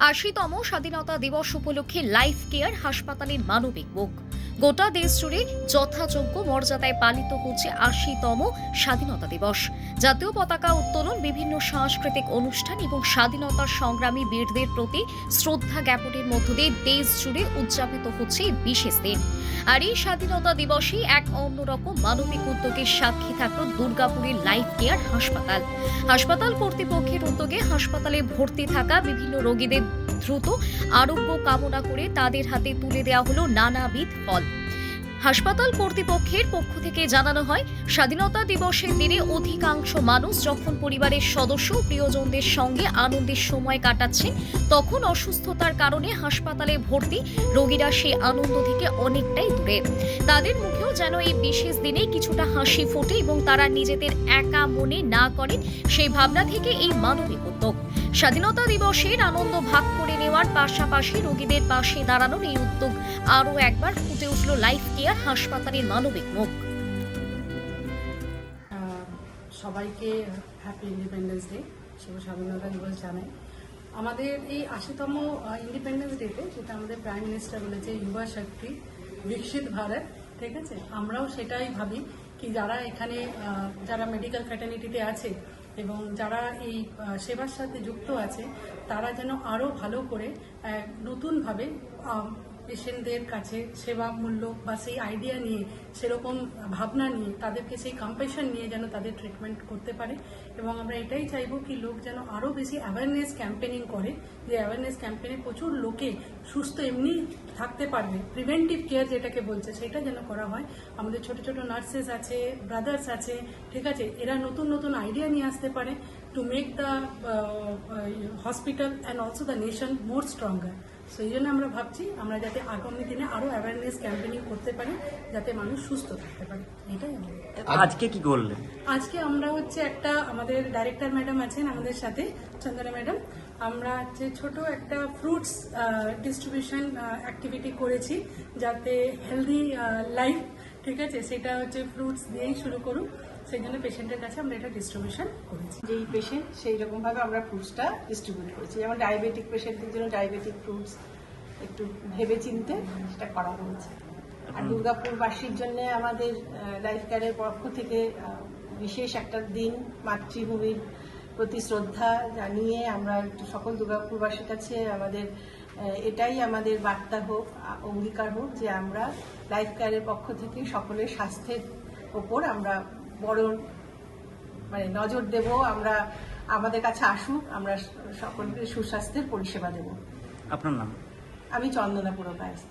80তম স্বাধীনতা দিবস উপলক্ষে লাইফ কেয়ার হাসপাতালের মানবিক মুখ। গোটা দেশ জুড়ে যথাযোগ্য মর্যাদায় পালিত হচ্ছে 80তম স্বাধীনতা দিবস। জাতীয় পতাকা উত্তোলন, বিভিন্ন সাংস্কৃতিক অনুষ্ঠান এবং স্বাধীনতার সংগ্রামী বীরদের প্রতি শ্রদ্ধা জ্ঞাপনের মধ্য দিয়ে দেশ জুড়ে উদযাপিত হচ্ছে এই বিশেষ দিন। আর এই স্বাধীনতা দিবসে এক অন্যরকম মানবিক উদ্যোগের সাক্ষী থাকল দুর্গাপুরের লাইফ কেয়ার হাসপাতাল। হাসপাতাল কর্তৃপক্ষের উদ্যোগে হাসপাতালে ভর্তি থাকা বিভিন্ন রোগীদের দ্রুত আরোগ্য কামনা করে তাদের হাতে তুলে দেওয়া হলো নানাবিধ ফল। হাসপাতাল কর্তৃপক্ষের পক্ষ থেকে জানানো হয়, স্বাধীনতা দিবসের দিনে অধিকাংশ মানুষ যখন পরিবারের সদস্য প্রিয়জনদের সঙ্গে আনন্দের সময় কাটাচ্ছেন, তখন অসুস্থতার কারণে হাসপাতালে ভর্তি রোগীরা সেই আনন্দ থেকে অনেকটাই দূরে। তাদের মুখেও যেন এই বিশেষ দিনে কিছুটা হাসি ফোটে এবং তারা নিজেদের একা মনে না করেন, সেই ভাবনা থেকে এই মানবিক উদ্যোগ। স্বাধীনতা দিবসের আনন্দ ভাগ করে নেওয়ার পাশাপাশি রোগীদের পাশে দাঁড়ানোর এই উদ্যোগ আরও একবার ফুটে উঠল লাইফ কেয়ার হাসপাতালের মানবিক মুখ। সবাইকে হ্যাপি ইন্ডিপেন্ডেন্স ডে, শুভ স্বাধীনতা দিবস জানাই। আমাদের এই 80তম ইন্ডিপেন্ডেন্স ডেতে, যেটা আমাদের প্রাইম মিনিস্টার বলেছে যুবা শক্তি বিকশিত ভারত, ঠিক আছে, আমরাও সেটাই ভাবি কি যারা এখানে যারা মেডিকেল ফ্র্যাটার্নিটিতে আছে এবং যারা এই সেবার সাথে যুক্ত আছে, তারা যেন আরও ভালো করে নতুনভাবে পেশেন্টদের কাছে সেবা মূল্য বা সেই আইডিয়া নিয়ে, সেরকম ভাবনা নিয়ে, তাদেরকে সেই কম্প্যাশন নিয়ে যেন তাদের ট্রিটমেন্ট করতে পারে। এবং আমরা এটাই চাইবো কি লোক যেন আরও বেশি অ্যাওয়ারনেস ক্যাম্পেনিং করে, যে অ্যাওয়ারনেস ক্যাম্পেনে প্রচুর লোকে সুস্থ এমনি থাকতে পারবে, প্রিভেন্টিভ কেয়ার যেটাকে বলছে সেটা যেন করা হয়। আমাদের ছোট ছোট নার্সেস আছে, ব্রাদার্স আছে, ঠিক আছে, এরা নতুন নতুন আইডিয়া নিয়ে আসতে পারে to make the hospital and also the nation more stronger. সেই জন্য আমরা ভাবছি আমরা যাতে আগামী দিনে আরো অ্যাওয়ারনেস ক্যাম্পেনিং করতে পারি, যাতে মানুষ সুস্থ থাকতে পারে। এটাই আজকে কি করলেন? আজকে আমরা একটা আমাদের ডাইরেক্টর ম্যাডাম আছেন আমাদের সাথে, চন্দনা ম্যাডাম, আমরা ছোট একটা ফ্রুটস ডিস্ট্রিবিউশন অ্যাক্টিভিটি করেছি, যাতে হেলদি লাইফ, ঠিক আছে, সেটা ফ্রুটস দিয়েই শুরু করুন। সেই জন্য পেশেন্টের কাছে আমরা এটা ডিস্ট্রিবিউশন করেছি। যেই পেশেন্ট সেই রকম ভাবে আমরা ফ্রুটসটা ডিস্ট্রিবিউট করেছি। যেমন ডায়াবেটিক পেশেন্টদের জন্য ডায়াবেটিক ফ্রুটস একটু ভেবে চিনতে সেটা করা হয়েছে। আর দুর্গাপুরবাসীর জন্য আমাদের লাইফ কেয়ারের পক্ষ থেকে বিশেষ একটা দিন, মাতৃভূমির প্রতি শ্রদ্ধা জানিয়ে আমরা সকল দুর্গাপুরবাসীর কাছে আমাদের এটাই আমাদের বার্তা হোক, অঙ্গীকার হোক যে আমরা লাইফ কেয়ারের পক্ষ থেকে সকলের স্বাস্থ্যের ওপর আমরা বড় নজর দেব। আমরা আমাদের কাছে আসুক, আমরা সকলকে সুস্বাস্থ্যের পরিষেবা দেব। আপনার নাম? আমি চন্দনা পুরকায়স্থ।